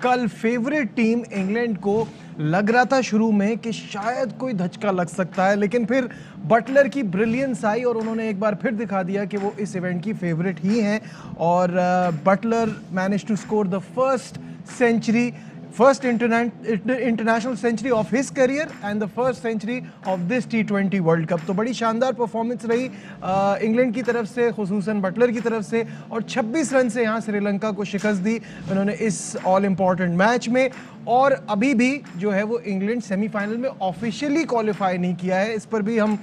कल favourite team England को लग रहा था शुरू में कि शायद कोई धचका लग सकता है, लेकिन फिर बटलर की ब्रिलियंस आई और उन्होंने एक बार फिर दिखा दिया कि वो इस इवेंट की फेवरेट ही हैं। और Buttler manage to score the first international century of his career and the first century of this T20 World Cup। तो बड़ी शानदार परफॉर्मेंस रही इंग्लैंड की तरफ से, खुसूसन बटलर की तरफ से, और 26 रन से यहाँ श्रीलंका को शिकस्त दी उन्होंने इस ऑल इम्पॉर्टेंट मैच में। और अभी भी जो है वो इंग्लैंड सेमीफाइनल में ऑफिशियली क्वालिफाई नहीं किया है, इस पर भी हम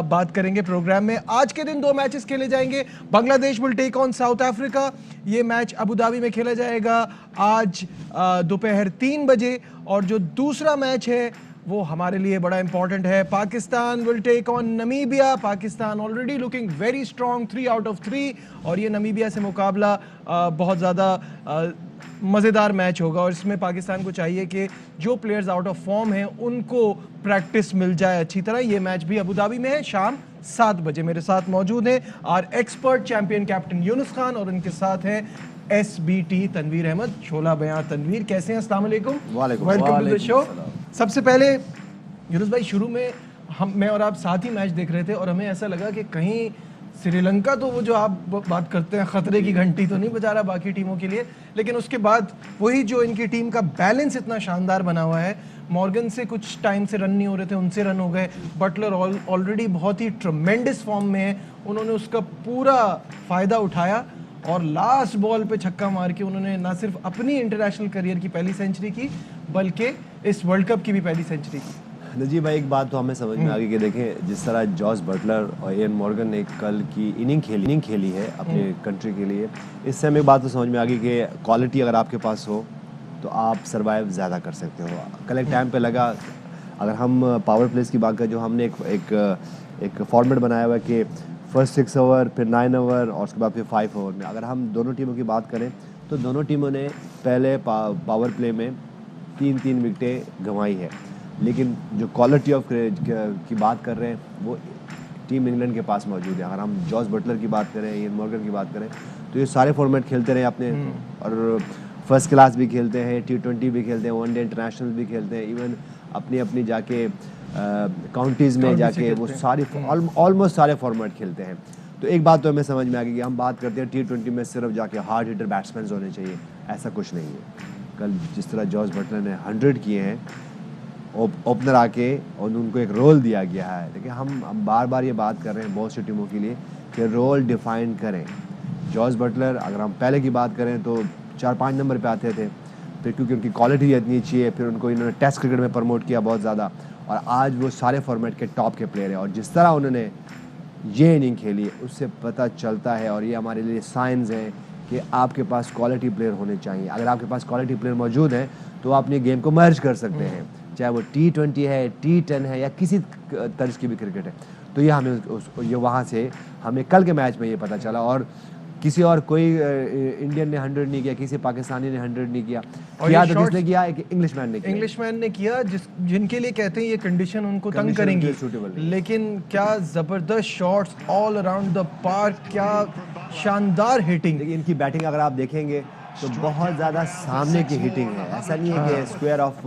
बात करेंगे प्रोग्राम में। आज के दिन 2 मैचेस खेले जाएंगे। Bangladesh will take on South Africa, ये मैच अबू धाबी में खेला जाएगा आज दोपहर 3 बजे। और जो दूसरा मैच है वो हमारे लिए बड़ा इंपॉर्टेंट है, Pakistan will take on Namibia. Pakistan already looking very strong, 3 out of 3, और ये नमीबिया से मुकाबला बहुत ज़्यादा मज़ेदार मैच होगा। और इसमें पाकिस्तान को चाहिए कि जो प्लेयर्स आउट ऑफ फॉर्म हैं उनको प्रैक्टिस मिल जाए अच्छी तरह। ये मैच भी अबू धाबी में है शाम 7 बजे। मेरे साथ मौजूद हैं our expert champion captain Younis Khan और उनके साथ हैं SBT तनवीर अहमद। छोला बयां तनवीर, कैसे हैं? अस्सलाम वालेकुम, वेलकम टू द शो। सबसे पहले यूनुस भाई, शुरू में मैं और आप साथ ही मैच देख रहे थे और हमें ऐसा लगा कि कहीं श्रीलंका तो वो जो आप बात करते हैं खतरे की घंटी तो नहीं बजा रहा बाकी टीमों के लिए, लेकिन उसके बाद वही जो इनकी टीम का बैलेंस इतना शानदार बना हुआ है। मॉर्गन से कुछ टाइम से रन नहीं हो रहे थे, उनसे रन हो गए। बटलर ऑलरेडी बहुत ही ट्रमेंडस फॉर्म में है, उन्होंने उसका पूरा फ़ायदा उठाया और लास्ट बॉल पे छक्का मार के उन्होंने ना सिर्फ अपनी इंटरनेशनल करियर की पहली सेंचुरी की बल्कि इस वर्ल्ड कप की भी पहली सेंचुरी की। नजीब भाई, एक बात तो हमें समझ में आ गई कि देखें, जिस तरह जॉस बटलर और इयन मॉर्गन ने कल की इनिंग खेली है अपने कंट्री के लिए, इससे हमें एक बात तो समझ में आ गई कि क्वालिटी अगर आपके पास हो तो आप सर्वाइव ज़्यादा कर सकते हो। कल एक टाइम पे लगा, अगर हम पावर प्लेस की बात करें, जो हमने एक फॉर्मेट बनाया हुआ है कि फर्स्ट 6 ओवर, फिर 9 ओवर और उसके बाद फिर 5 ओवर में, अगर हम दोनों टीमों की बात करें तो दोनों टीमों ने पहले पावर प्ले में 3-3 विकेटें गंवाई है। लेकिन जो क्वालिटी ऑफ की बात कर रहे हैं वो टीम इंग्लैंड के पास मौजूद है। अगर हम जॉस बटलर की बात करें, इयन मॉर्गन की बात करें, तो ये सारे फॉर्मेट खेलते रहे अपने, और फर्स्ट क्लास भी खेलते हैं, T20 भी खेलते हैं, वनडे इंटरनेशनल भी खेलते हैं, इवन अपनी जाके काउंटीज़ में जाके वो सारी ऑलमोस्ट सारे फॉर्मेट खेलते हैं। तो एक बात तो हमें समझ में आ गई कि हम बात करते हैं T20 में सिर्फ जाके हार्ड हिटर बैट्समैन होने चाहिए, ऐसा कुछ नहीं है। कल जिस तरह जॉस बटलर ने 100 किए हैं ओपनर आके और उनको एक रोल दिया गया है, देखिए हम बार बार ये बात कर रहे हैं बहुत सी टीमों के लिए कि रोल डिफाइन करें। जॉस बटलर, अगर हम पहले की बात करें तो 4-5 नंबर पे आते थे, फिर क्योंकि उनकी क्वालिटी इतनी अच्छी है फिर उनको इन्होंने टेस्ट क्रिकेट में प्रमोट किया बहुत ज़्यादा, और आज वो सारे फॉर्मेट के टॉप के प्लेयर हैं। और जिस तरह उन्होंने ये इनिंग खेली उससे पता चलता है, और ये हमारे लिए साइंस हैं कि आपके पास क्वालिटी प्लेयर होने चाहिए। अगर आपके पास क्वालिटी प्लेयर मौजूद हैं तो आप अपनी गेम को मर्ज कर सकते हैं, चाहे वो T20 है, T10 है या किसी तर्ज की भी क्रिकेट है। तो ये हमें ये वहाँ से हमें कल के मैच में ये पता चला। और किसी और कोई इंडियन ने 100 नहीं किया, किसी पाकिस्तानी ने 100 नहीं किया, किया तो किसने किया? एक इंग्लिशमैन ने किया जिनके लिए कहते हैं ये कंडीशन उनको तंग करेंगी, लेकिन क्या ज़बरदस्त shots all around the park, क्या शानदार हिटिंग। इनकी बैटिंग अगर आप देखेंगे तो बहुत ज़्यादा सामने की हिटिंग है, ऐसा नहीं है कि स्क्वायर ऑफ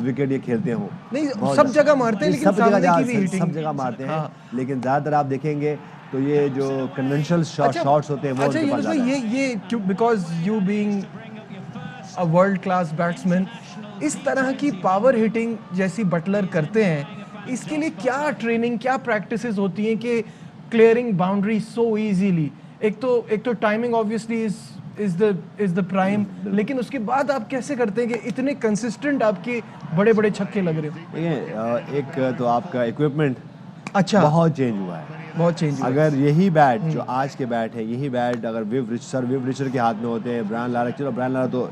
विकेट ये खेलते हो, नहीं सब जगह मारते हैं, लेकिन सामने की भी हिटिंग सब जगह मारते हैं। लेकिन ज़्यादातर आप देखेंगे तो ये जो कन्वेंशनल शॉट्स होते हैं वो अच्छा यूनुस भाई, ये because you being a world class batsman, इस तरह की पावर हिटिंग जैसी बटलर करते हैं, इसके लिए क्या ट्रेनिंग, क्या प्रैक्टिसेस होती हैं कि क्लियरिंग बाउंड्री सो इजीली? एक तो timing obviously is the prime, लेकिन उसके बाद आप कैसे करते हैं कि इतने कंसिस्टेंट आपके बड़े बड़े छक्के लग रहे हो? एक तो आपका इक्विपमेंट अच्छा बहुत चेंज हुआ है, बहुत चेंज। अगर यही बैट जो आज के बैट है, यही बैट अगर विव रिचर्ड के हाथ में होते हैं, ब्रायन लारा, चलो ब्रायन लारा तो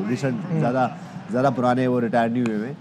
रिचर्ड ज़्यादा पुराने, वो रिटायर नहीं हुए में,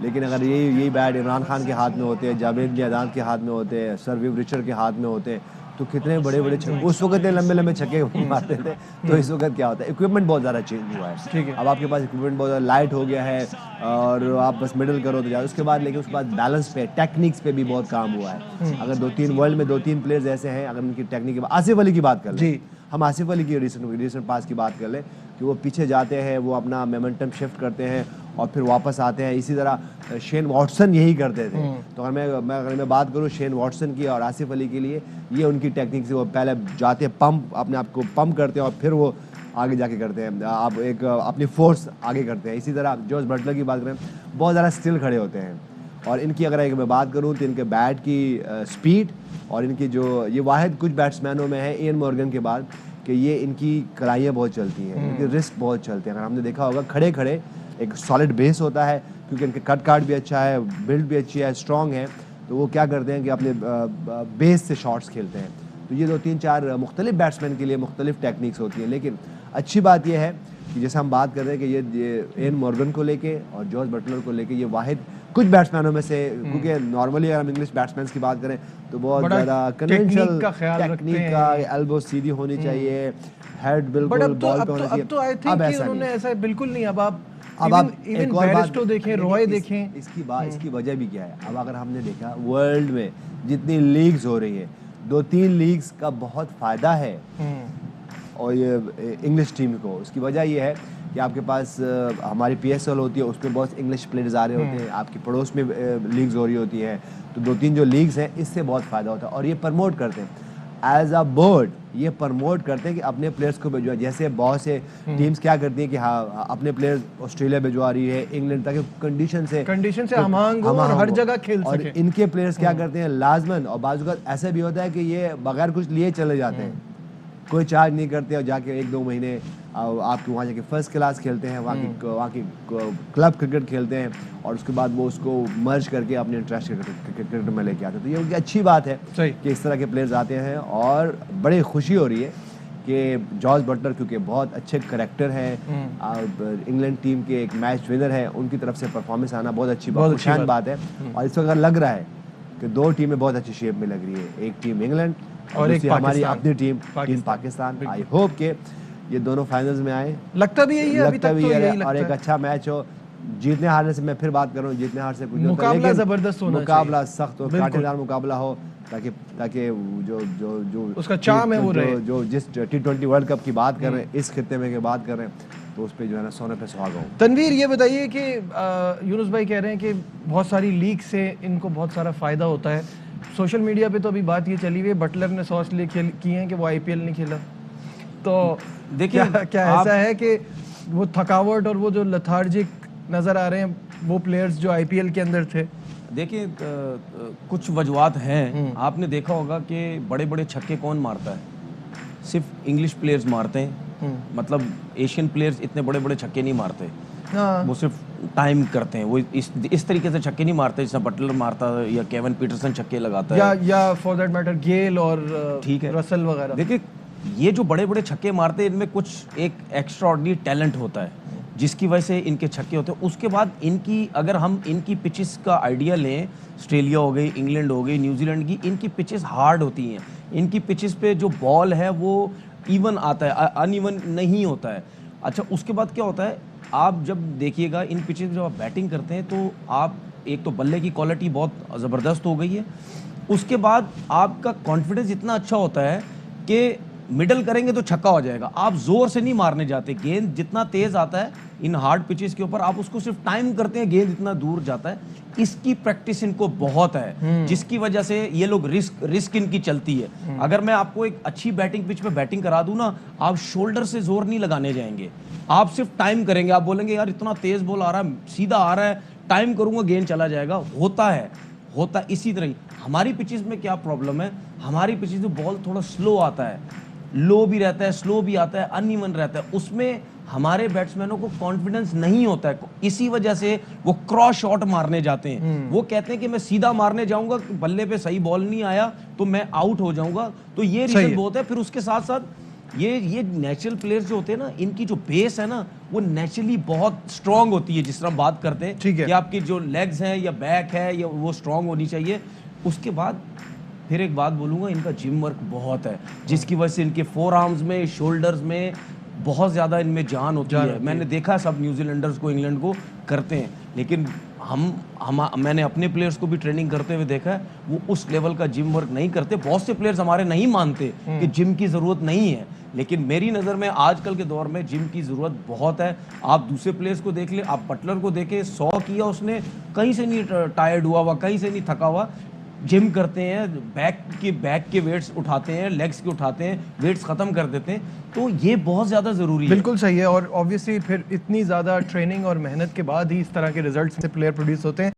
लेकिन अगर यही बैट इमरान खान के हाथ में होते हैं, जावेद जायदाद के हाथ में होते हैं, सर विव रिचर्ड के हाथ में होते हैं, तो कितने बड़े बड़े छक्के उस वक्त इतने लंबे छक्के मारते थे। तो इस वक्त क्या होता है, इक्विपमेंट बहुत ज़्यादा चेंज हुआ है। ठीक है, अब आपके पास इक्विपमेंट बहुत ज़्यादा लाइट हो गया है और आप बस मिडल करो तो जाओ, उसके बाद लेकिन उसके बाद बैलेंस पे, टेक्निक्स पे भी बहुत काम हुआ है। अगर वर्ल्ड में 2-3 प्लेयर्स ऐसे हैं, अगर उनकी टेक्निक, आसिफ अली की बात कर लें, हम आसिफ अली की रिसेंट पास की बात कर लें कि वो पीछे जाते हैं, वो अपना मोमेंटम शिफ्ट करते हैं और फिर वापस आते हैं। इसी तरह शेन वॉटसन यही करते थे। तो अगर मैं बात करूँ शेन वॉटसन की और आसिफ अली के लिए, ये उनकी टेक्निक से वो पहले जाते हैं, पंप अपने आप को पंप करते हैं और फिर वो आगे जाके करते हैं, आप एक अपनी फोर्स आगे करते हैं। इसी तरह जॉस बटलर की बात करें, बहुत ज़्यादा स्टिल खड़े होते हैं। और इनकी अगर मैं बात करूं तो इनके बैट की स्पीड और इनकी जो ये वाहिद कुछ बैट्समैनों में है इयन मॉर्गन के बाद कि ये इनकी कलाइयाँ बहुत चलती हैं, इनके रिस्ट बहुत चलते हैं। अगर हमने देखा होगा खड़े खड़े एक सॉलिड बेस होता है, क्योंकि इनके कट कार्ड भी अच्छा है, बिल्ड भी अच्छी है, स्ट्रॉन्ग है, तो वो क्या करते हैं कि अपने बेस से शॉट्स खेलते हैं। तो ये 2-3-4 मुख्तलिफ बैट्समैन के लिए मुख्तलिफ टेक्निक्स होती हैं। लेकिन अच्छी बात यह है कि जैसे हम बात कर रहे हैं कि ये इयन मॉर्गन को लेके और जॉस बटलर को लेके ये वाहिद कुछ बैट्समैनों में से, क्योंकि नॉर्मली अगर हम इंग्लिश बैट्समैन की बात करें तो बहुत ज़्यादा कन्वेंशनल टेक्निक का, एल्बो सीधी होनी चाहिए, हेड बिल्कुल बॉल पे होना चाहिए। अब तो आई थिंक कि उन्होंने ऐसा बिल्कुल नहीं। अब आप एक और बात देखें, रॉय देखें, इसकी वजह भी क्या है। अब अगर हमने देखा वर्ल्ड में जितनी लीग्स हो रही है, 2-3 लीग्स का बहुत फायदा है और ये इंग्लिश टीम को। उसकी वजह ये है कि आपके पास हमारी PSL होती है, उसमें बहुत इंग्लिश प्लेयर्स आ रहे होते हैं, आपकी पड़ोस में लीग्स हो रही होती हैं, तो 2-3 जो लीग्स हैं इससे बहुत फ़ायदा होता है। और ये प्रमोट करते हैं एज अ बोर्ड, ये प्रमोट करते हैं कि अपने प्लेयर्स को भिजवा। जैसे बहुत से टीम्स क्या करती हैं कि हाँ अपने प्लेयर्स ऑस्ट्रेलिया भिजवा रही है, इंग्लैंड, ताकि कंडीशन से हमांग हो और हर जगह खेल सके। और इनके प्लेयर्स क्या करते हैं लाजमन, और बाज़ वक़्त ऐसे भी होता है कि ये बगैर कुछ लिए चले जाते हैं, कोई चार्ज नहीं करते और जाके 1-2 महीने आपके वहाँ जाके फर्स्ट क्लास खेलते हैं, वहाँ की क्लब क्रिकेट खेलते हैं और उसके बाद वो उसको मर्ज करके अपने इंटरनेशनल क्रिकेट में लेके आते हैं। तो ये उनकी अच्छी बात है कि इस तरह के प्लेयर्स आते हैं और बड़ी खुशी हो रही है कि जॉस बटलर, क्योंकि बहुत अच्छे करैक्टर हैं, इंग्लैंड टीम के एक मैच विनर है, उनकी तरफ से परफॉर्मेंस आना बहुत अच्छी बात है। और इस वक्त लग रहा है कि 2 टीमें बहुत अच्छी शेप में लग रही है, एक टीम इंग्लैंड और एक हमारी अपनी टीम पाकिस्तान। आई होप के ये दोनों फाइनल्स में आए, लगता भी यही है अभी तक, तो यही और एक अच्छा मैच हो। जीतने हारने से मैं फिर बात कर रहा हूँ, जीतने हार से कुछ मुकाबला जबरदस्त होना चाहिए, मुकाबला सख्त हो, कांटेदार मुकाबला हो, ताकि जो उसका चार्म है वो रहे। जो जिस T20 वर्ल्ड कप की बात कर रहे हैं, इस खित्ते में की बात कर रहे हैं, तो उस पे जो है ना सोने पे सुहागा हो। तनवीर, ये बताइए कि यूनुस भाई कह रहे हैं कि बहुत सारी लीग से इनको बहुत सारा फ़ायदा होता है। सोशल मीडिया पे तो अभी बात ये चली हुई है, बटलर ने 100 लिए की हैं कि वो IPL नहीं खेला। तो देखिए क्या ऐसा है कि वो थकावट और वो जो लथार्जिक नज़र आ रहे हैं वो प्लेयर्स जो IPL के अंदर थे? देखिए कुछ वजूहत हैं। आपने देखा होगा कि बड़े बड़े छक्के कौन मारता है? सिर्फ इंग्लिश प्लेयर्स मारते हैं, मतलब एशियन प्लेयर्स इतने बड़े बड़े छक्के नहीं मारते। वो सिर्फ टाइम करते हैं, वो इस तरीके से छक्के नहीं मारते जैसे बटलर मारता है या केविन पीटरसन छक्के लगाता है, या फॉर दैट मैटर गेल और ठीक है रसल वगैरह। देखिए ये जो बड़े बड़े छक्के मारते हैं, इनमें कुछ एक एक्स्ट्राऑर्डिनरी टैलेंट होता है जिसकी वजह से इनके छक्के होते हैं। उसके बाद अगर हम इनकी पिचेस का आइडिया लें, ऑस्ट्रेलिया हो गई, इंग्लैंड हो गई, न्यूजीलैंड की, इनकी पिचेस हार्ड होती हैं। इनकी पिचेस पे जो बॉल है वो इवन आता है, अनइवन नहीं होता है। अच्छा, उसके बाद क्या होता है, आप जब देखिएगा इन पिचेस जब आप बैटिंग करते हैं तो आप एक तो बल्ले की क्वालिटी बहुत ज़बरदस्त हो गई है, उसके बाद आपका कॉन्फिडेंस इतना अच्छा होता है कि मिडल करेंगे तो छक्का हो जाएगा। आप जोर से नहीं मारने जाते, गेंद जितना तेज आता है इन हार्ड पिचेस के ऊपर आप उसको सिर्फ टाइम करते हैं, गेंद इतना दूर जाता है। इसकी प्रैक्टिस इनको बहुत है, जिसकी वजह से ये लोग रिस्क इनकी चलती है। अगर मैं आपको एक अच्छी बैटिंग पिच पे बैटिंग करा दूं ना, आप शोल्डर से जोर नहीं लगाने जाएंगे, आप सिर्फ टाइम करेंगे। आप बोलेंगे यार इतना तेज बॉल आ रहा है, सीधा आ रहा है, टाइम करूंगा गेंद चला जाएगा। होता इसी तरह ही हमारी पिचेस में क्या प्रॉब्लम है, हमारी पिचेस में बॉल थोड़ा स्लो आता है, लो भी रहता है, स्लो भी आता है, अनइवन रहता है, उसमें हमारे बैट्समैनों को कॉन्फिडेंस नहीं होता है। इसी वजह से वो क्रॉस शॉट मारने जाते हैं। वो कहते हैं कि मैं सीधा मारने जाऊंगा, बल्ले पे सही बॉल नहीं आया तो मैं आउट हो जाऊंगा। तो ये रीजन बहुत है। फिर उसके साथ साथ ये नेचुरल प्लेयर्स जो होते हैं ना, इनकी जो बेस है ना वो नेचुरली बहुत स्ट्रांग होती है। जिस तरह हम बात करते हैं कि आपकी जो लेग्स हैं या बैक है या वो स्ट्रांग होनी चाहिए। उसके बाद फिर एक बात बोलूँगा, इनका जिम वर्क बहुत है, जिसकी वजह से इनके फोर आर्म्स में, शोल्डर्स में बहुत ज़्यादा इनमें जान होती है। मैंने देखा सब न्यूजीलैंडर्स को, इंग्लैंड को करते हैं, लेकिन मैंने अपने प्लेयर्स को भी ट्रेनिंग करते हुए देखा है, वो उस लेवल का जिम वर्क नहीं करते। बहुत से प्लेयर्स हमारे नहीं मानते कि जिम की ज़रूरत नहीं है, लेकिन मेरी नज़र में आजकल के दौर में जिम की ज़रूरत बहुत है। आप दूसरे प्लेयर्स को देख ले, आप बटलर को देखें, 100 किया उसने, कहीं से नहीं टायर्ड हुआ, कहीं से नहीं थका हुआ। जिम करते हैं, बैक के वेट्स उठाते हैं, लेग्स के उठाते हैं, वेट्स ख़त्म कर देते हैं, तो ये बहुत ज़्यादा ज़रूरी है। बिल्कुल सही है, और ऑब्वियसली फिर इतनी ज़्यादा ट्रेनिंग और मेहनत के बाद ही इस तरह के रिजल्ट्स से प्लेयर प्रोड्यूस होते हैं।